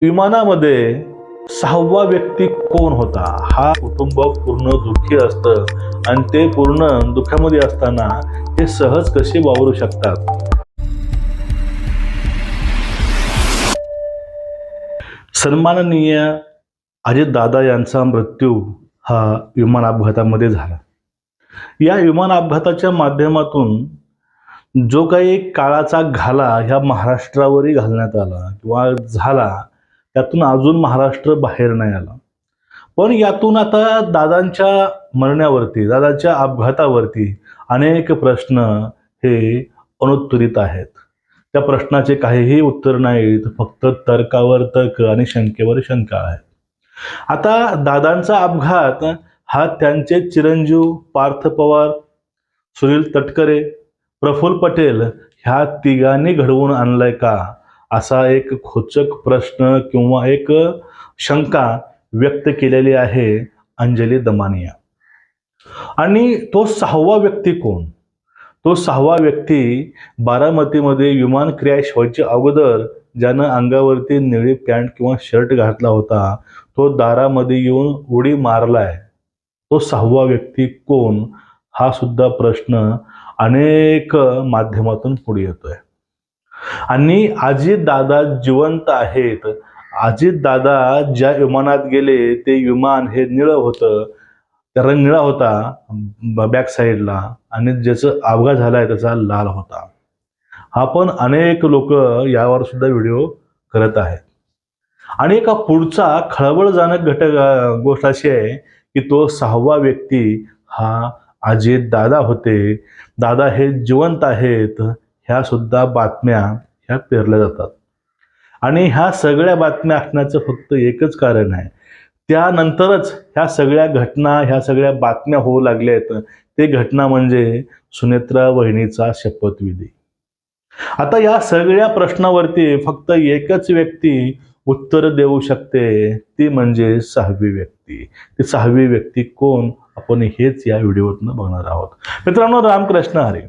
विमानामध्ये सहावा व्यक्ती कोण होता? हा कुटुंब पूर्ण दुःखी असतं आणि ते पूर्ण दुःखामध्ये असताना ते सहज कसे वावरू शकतात? सन्माननीय अजितदादा यांचा मृत्यू हा विमान अपघातामध्ये झाला. या विमान अपघाताच्या माध्यमातून जो काही काळाचा घाला ह्या महाराष्ट्रावरही घालण्यात आला किंवा झाला, त्यातून अजून महाराष्ट्र बाहेर नाही आला. पण यातून आता दादांच्या मरण्यावरती, दादांच्या अपघातावरती अनेक प्रश्न हे अनुत्तरित आहेत. त्या प्रश्नाचे काहीही उत्तर नाहीत, फक्त तर्कावर तर्क आणि शंकेवर शंका आहे. आता दादांचा अपघात हा त्यांचे चिरंजीव पार्थ पवार, सुनील तटकरे, प्रफुल्ल पटेल ह्या तिघांनी घडवून आणलाय का, असा एक खोचक प्रश्न किंवा एक शंका व्यक्त केलेली आहे अंजली दमानिया. आणि तो सहावा व्यक्ती कोण? तो सहावा व्यक्ती बारामतीमध्ये विमान क्रॅश व्हायच्या अगोदर ज्यानं अंगावरती निळी पॅन्ट किंवा शर्ट घातला होता, तो दारामध्ये येऊन उडी मारलाय. तो सहावा व्यक्ती कोण, हा सुद्धा प्रश्न अनेक माध्यमातून पुढे येतोय. आणि अजितदादा जिवंत आहेत. अजितदादा ज्या विमानात गेले ते विमान हे निळं होतं, त्या रंग निळा होता बॅक साईडला, आणि ज्याचा अपघात झालाय त्याचा लाल होता. हा पण अनेक लोक यावर सुद्धा व्हिडिओ करत आहेत. आणि एका पुढचा खळबळजनक गोष्ट अशी आहे की तो सहावा व्यक्ती हा अजितदादा होते. दादा हे जिवंत आहेत, ह्या सुद्धा बातम्या ह्या पेरल्या जातात. आणि ह्या सगळ्या बातम्या असण्याचं फक्त एकच कारण आहे, त्यानंतरच ह्या सगळ्या घटना, ह्या सगळ्या बातम्या होऊ लागल्या आहेत. ते घटना म्हणजे सुनेत्रा वहिनीचा शपथविधी. आता या सगळ्या प्रश्नावरती फक्त एकच व्यक्ती उत्तर देऊ शकते, ती म्हणजे सहावी व्यक्ती. ती सहावी व्यक्ती कोण, आपण हेच या व्हिडिओतून बघणार आहोत. मित्रांनो, रामकृष्ण हरी.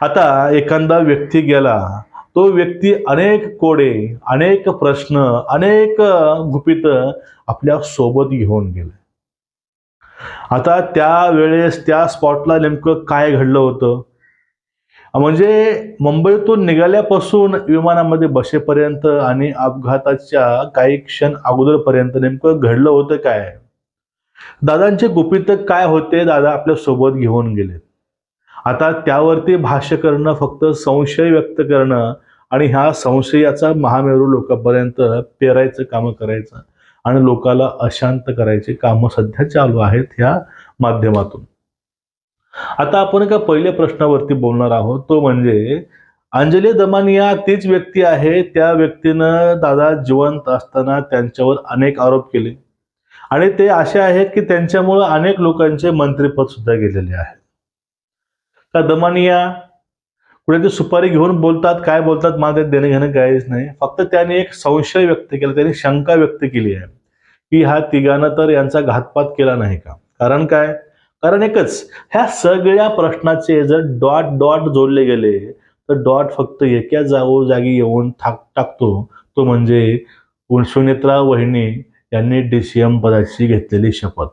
आता एखादा व्यक्ती गेला, तो व्यक्ती अनेक कोडे, अनेक प्रश्न, अनेक गुपित आपल्या सोबत घेऊन गेले. आता त्या वेळेस त्या स्पॉटला नेमकं काय घडलं होतं, म्हणजे मुंबईतून निघाल्यापासून विमानामध्ये बसेपर्यंत आणि अपघाताच्या काही क्षण अगोदरपर्यंत नेमकं घडलं होतं काय, दादांचे गुपित काय होते, दादा आपल्या सोबत घेऊन गेले. आता त्यावरती भाष्य करणं, फक्त संशय व्यक्त करणं आणि ह्या संशयाचा महामेरू लोकांपर्यंत पेरायचं काम करायचं आणि लोकाला अशांत करायचे काम सध्या चालू आहेत ह्या माध्यमातून. आता आपण एका पहिल्या प्रश्नावरती बोलणार आहोत, तो म्हणजे अंजली दमानिया तीच व्यक्ती आहे. त्या व्यक्तीनं दादा जिवंत असताना त्यांच्यावर अनेक आरोप केले आणि ते असे आहेत की त्यांच्यामुळे अनेक लोकांचे मंत्रिपद सुद्धा गेलेले आहे. का दमानिया कुठे ते सुपारी घेऊन बोलतात, काय बोलतात मला देणं घेणं काहीच नाही. फक्त त्याने एक संशय व्यक्त केला, त्याने शंका व्यक्त केली आहे की ह्या तिघांना तर यांचा घातपात केला नाही का. कारण काय, कारण एकच, ह्या सगळ्या प्रश्नाचे जर डॉट डॉट जोडले गेले तर डॉट फक्त एका जागी येऊन टाकतो, तो म्हणजे सुनेत्रा वहिनी यांनी DCM पदाची घेतलेली शपथ.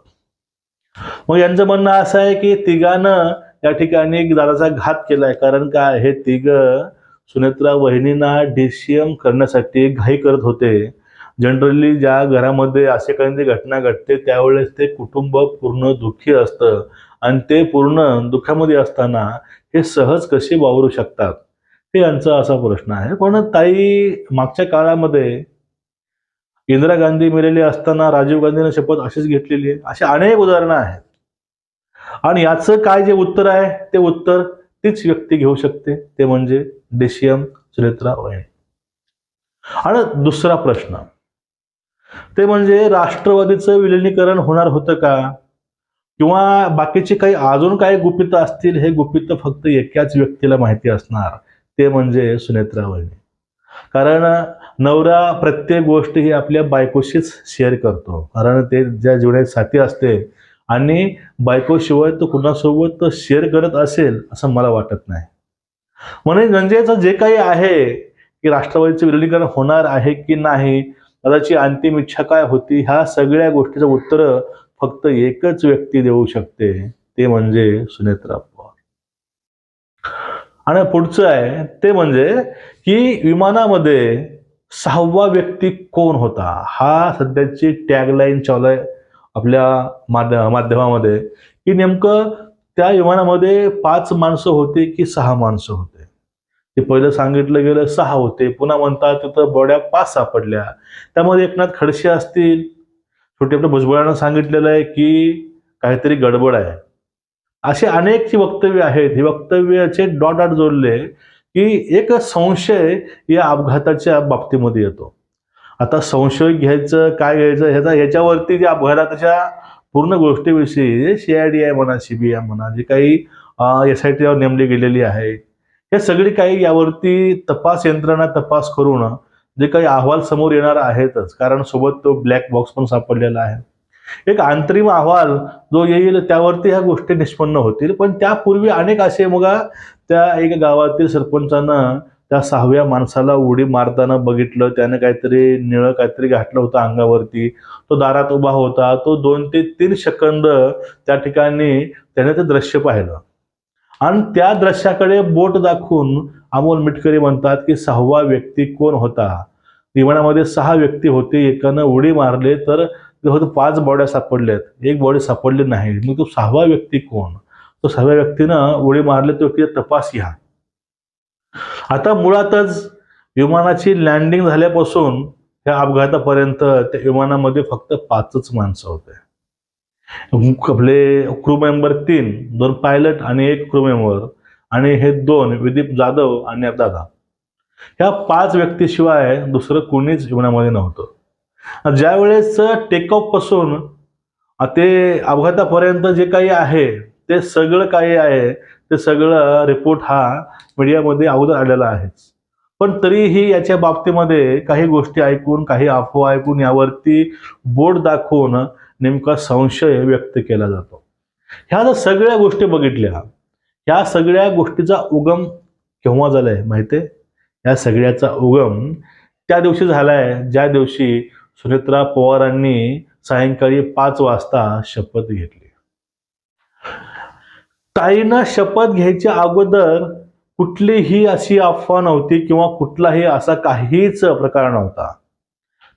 मग यांचं म्हणणं असं आहे की तिघांनं या ठिकाणी दादाचा घात केलाय. कारण काय, हे तिघ सुनेत्रा वहिनींना DCM करण्यासाठी घाई करत होते. जनरली ज्या घरामध्ये असे काही घटना घडते त्यावेळेस ते कुटुंब पूर्ण दुःखी असतं आणि ते पूर्ण दुःखामध्ये असताना हे सहज कसे वावरू शकतात, हे यांचा असा प्रश्न आहे. पण ताई, मागच्या काळामध्ये इंदिरा गांधी मेलेली असताना राजीव गांधीने शपथ अशीच घेतलेली आहे. अशी अनेक उदाहरणं आहेत. आणि याचं काय जे उत्तर आहे, ते उत्तर तीच व्यक्ती घेऊ शकते, ते म्हणजे DCM सुनेत्रा वहिनी. आणि दुसरा प्रश्न ते म्हणजे राष्ट्रवादीचं विलिनीकरण होणार होतं का, किंवा बाकीचे काही अजून काही गुपित असतील, हे गुपित फक्त एकाच व्यक्तीला माहिती असणार, ते म्हणजे सुनेत्रा वहिनी. कारण नवरा प्रत्येक गोष्ट ही आपल्या बायकोशीच शेअर करतो, कारण ते ज्या जीवनात साथी असते आणि बायकोशिवाय तो कुणासोबत शेअर करत असेल असं मला वाटत नाही. म्हणजे जे काही आहे की राष्ट्रवादीचं विलिनीकरण होणार आहे की नाही, दादाची अंतिम इच्छा काय होती, ह्या सगळ्या गोष्टीचं उत्तर फक्त एकच व्यक्ती देऊ शकते, ते म्हणजे सुनेत्रा पवार. आणि पुढचं आहे ते म्हणजे की विमानामध्ये 6वा व्यक्ती कोण होता, हा सध्याची टॅगलाईन चालू आहे आपल्या माध्यमामध्ये, की नेमकं त्या विमानामध्ये 5 माणसं होती की 6 माणसं होते. ते पहिलं सांगितलं गेलं 6 होते, पुन्हा म्हणतात तिथं बॉड्या 5 सापडल्या. त्यामध्ये एकनाथ खडसे असतील, छोटे आपल्या भुजबळांना सांगितलेलं आहे की काहीतरी गडबड आहे. असे अनेक वक्तव्य आहेत. हे वक्तव्याचे डॉट जोडले की एक संशय या अपघाताच्या बाबतीमध्ये येतो. आता संशय घ्यायचं काय घ्यायचं ह्याच्यावरती जे अपघाताच्या पूर्ण गोष्टीविषयी CID म्हणा, CBI म्हणा, जे काही SIT नेमली गेलेली आहे, हे सगळी काही यावरती तपास यंत्रणा तपास करून जे काही अहवाल समोर येणार आहेतच, कारण सोबत तो ब्लॅक बॉक्स पण सापडलेला आहे. एक अंतरिम अहवाल जो येईल त्यावरती ह्या गोष्टी निष्पन्न होतील. पण त्यापूर्वी अनेक असे बघा, त्या एक गावातील सरपंचानं त्या 6व्या माणसाला उडी मारताना बघितलं. त्याने काहीतरी निळं काहीतरी घातलं होतं अंगावरती. तो दारात उभा होता. तो 2 ते 3 सेकंद त्या ठिकाणी त्याने ते दृश्य पाहिलं आणि त्या दृश्याकडे बोट दाखवून अमोल मिटकरी म्हणतात की 6वा व्यक्ती कोण होता. विमानामध्ये 6 व्यक्ती होते, एकानं उडी मारले तर 5 बॉड्या सापडल्यात, एक बॉडी सापडली नाही. मग तो 6वा व्यक्ती कोण, तो 6व्या व्यक्तीनं उडी मारले तो तपास घ्या. आता मुळातच विमानाची लँडिंग झाल्यापासून त्या अपघातापर्यंत त्या विमानामध्ये फक्त 5च माणसं होते. आपले क्रू मेंबर 3, 2 पायलट आणि 1 क्रू मेंबर, आणि हे 2 विदीप जाधव आणि दादा. ह्या 5 व्यक्तीशिवाय दुसरं कोणीच विमानामध्ये नव्हतं. ज्या वेळेस टेक ऑफ पासून ते अपघातापर्यंत जे काही आहे ते सगळं काही आहे ते सगळं रिपोर्ट हा मीडियामध्ये अगोदर आलेला आहेच. पण तरीही याच्या बाबतीमध्ये काही गोष्टी ऐकून, काही अफवा ऐकून यावरती बोट दाखवून नेमका संशय व्यक्त केला जातो. ह्या जर सगळ्या गोष्टी बघितल्या, ह्या सगळ्या गोष्टीचा उगम केव्हा झालाय माहितीये? या सगळ्याचा उगम त्या दिवशी झालाय ज्या दिवशी सुनेत्रा पवारांनी सायंकाळी 5 वाजता शपथ घेतली. ताईनं शपथ घ्यायच्या अगोदर कुठलीही अशी अफवा नव्हती किंवा कुठलाही असा काहीच प्रकार नव्हता.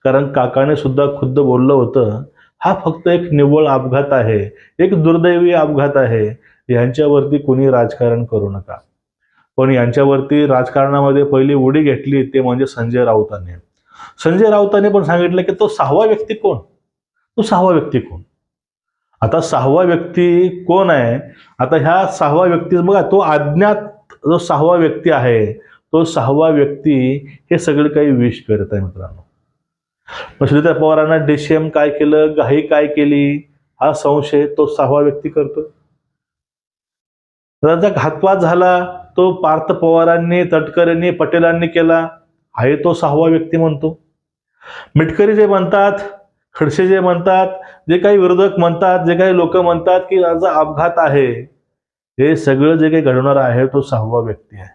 कारण काकाने सुद्धा खुद्द बोललं होतं, हा फक्त एक निव्वळ अपघात आहे, एक दुर्दैवी अपघात आहे, यांच्यावरती कोणी राजकारण करू नका. पण यांच्यावरती राजकारणामध्ये पहिली उडी घेतली ते म्हणजे संजय राऊतांनी. संजय राऊतांनी पण सांगितलं की तो 6वा व्यक्ती कोण, तो 6वा व्यक्ती कोण. आता 6वा व्यक्ती कोण आहे? आता ह्या 6वा व्यक्ती बघा, तो अज्ञात जो 6वा व्यक्ती आहे, तो 6वा व्यक्ती हे सगळं काही विश करत आहे मित्रांनो. सुनेत्रा पवारांना DCM काय केलं, घाई काय केली, हा संशय तो 6वा व्यक्ती करतो. त्याचा घातपात झाला तो पार्थ पवारांनी, तटकरेंनी, पटेलांनी केला, आहे तो 6वा व्यक्ती म्हणतो. मिटकरी जे म्हणतात, खडसे जे म्हणतात, जे काही विरोधक म्हणतात, जे काही लोक म्हणतात की याचा अपघात आहे, हे सगळं जे काही घडवणार आहे तो 6वा व्यक्ती आहे.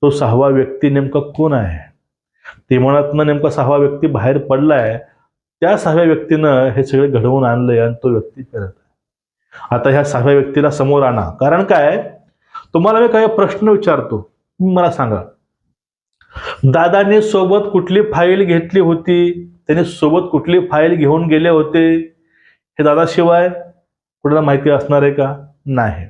तो 6वा व्यक्ती नेमका कोण आहे? ते मनातनं नेमका 6वा व्यक्ती बाहेर पडलाय, त्या 6व्या व्यक्तीनं हे सगळे घडवून आणलंय आणि तो व्यक्ती करत आहे. आता ह्या 6व्या व्यक्तीला समोर आणा. कारण काय, तुम्हाला मी काही प्रश्न विचारतो, मला सांगा. दादाने सोबत कुठली फाईल घेतली होती, त्याने सोबत कुठली फाईल घेऊन गेले होते, हे दादाशिवाय कुणाला माहिती असणार आहे का? नाही.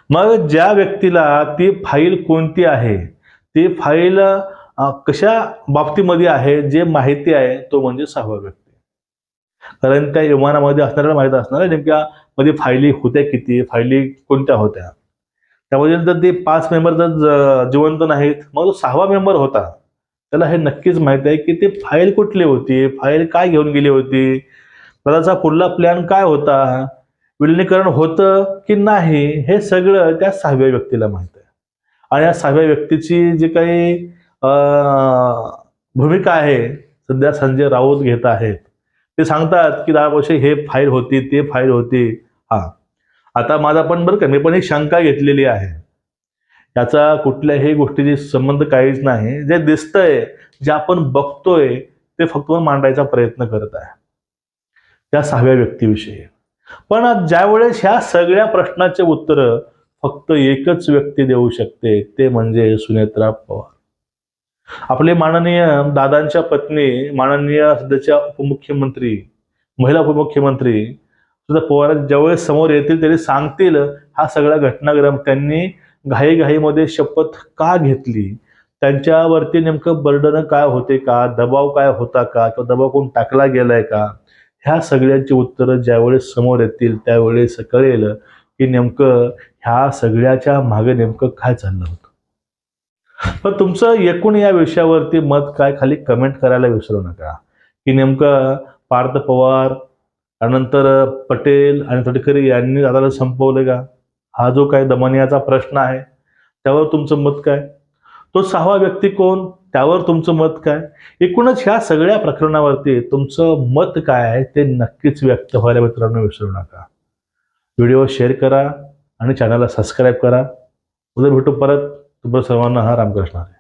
मग ज्या व्यक्तीला ती फाईल कोणती आहे, ती फाईल कशा बाबतीमध्ये आहे, जे माहिती आहे तो म्हणजे 6वा व्यक्ती. कारण त्या विमानामध्ये असणाऱ्याला माहिती असणार आहे नेमक्या मध्ये फायली होत्या किती, फायली कोणत्या होत्या. त्यामध्ये जर ते 5 मेंबर जर जिवंत नाहीत, मग जो 6वा मेंबर होता त्याला हे नक्कीच माहिती आहे की ते फाईल कुठली होती, फाईल काय घेऊन गेली होती, त्याचा पुढला प्लॅन काय होता, विलिनीकरण होतं की नाही, हे सगळं त्या 6व्या व्यक्तीला माहित आहे. आणि या 6व्या व्यक्तीची जी काही भूमिका आहे सध्या संजय राऊत घेत आहेत. ते सांगतात की 10 वर्षे हे फाईल होती, ते फाईल होती. आता माझा पण बरं का, मी पण एक शंका घेतलेली आहे. याचा कुठल्याही गोष्टीशी संबंध काहीच नाही. जे दिसतंय, जे आपण बघतोय ते फक्त मांडायचा प्रयत्न करत आहे त्या 6व्या व्यक्तीविषयी. पण ज्यावेळेस ह्या सगळ्या प्रश्नाचे उत्तर फक्त एकच व्यक्ती देऊ शकते, ते म्हणजे सुनेत्रा पवार. आपले माननीय दादांच्या पत्नी, माननीय सध्याच्या उपमुख्यमंत्री, महिला उपमुख्यमंत्री सुद्धा पवार ज्यावेळेस समोर येतील तरी सांगतील हा सगळा घटनाक्रम, त्यांनी घाईघाईमध्ये शपथ का घेतली, त्यांच्यावरती नेमकं बर्डन काय होते का, दबाव काय होता का, किंवा दबाव कोण टाकला गेलाय का, ह्या सगळ्यांची उत्तरं ज्यावेळेस समोर येतील त्यावेळेस कळेल की नेमकं ह्या सगळ्याच्या मागे नेमकं काय चाललं होतं. पण तुमचं एकूण या विषयावरती मत काय, खाली कमेंट करायला विसरू नका की नेमकं पार्थ पवार, त्यानंतर पटेल आणि तटकरे यांनी दादाला संपवलं का, हा जो काय दमनियाचा प्रश्न आहे त्यावर तुमचं मत काय, तो 6वा व्यक्ती कोण त्यावर तुमचं मत काय, एकूणच ह्या सगळ्या प्रकरणावरती तुमचं मत काय आहे ते नक्कीच व्यक्त व्हायला मित्रांनो विसरू नका. व्हिडिओ शेअर करा आणि चॅनलला सबस्क्राईब करा. उद्या भेटू परत. तुम्हाला सर्वांना हा रामकृष्ण हरी.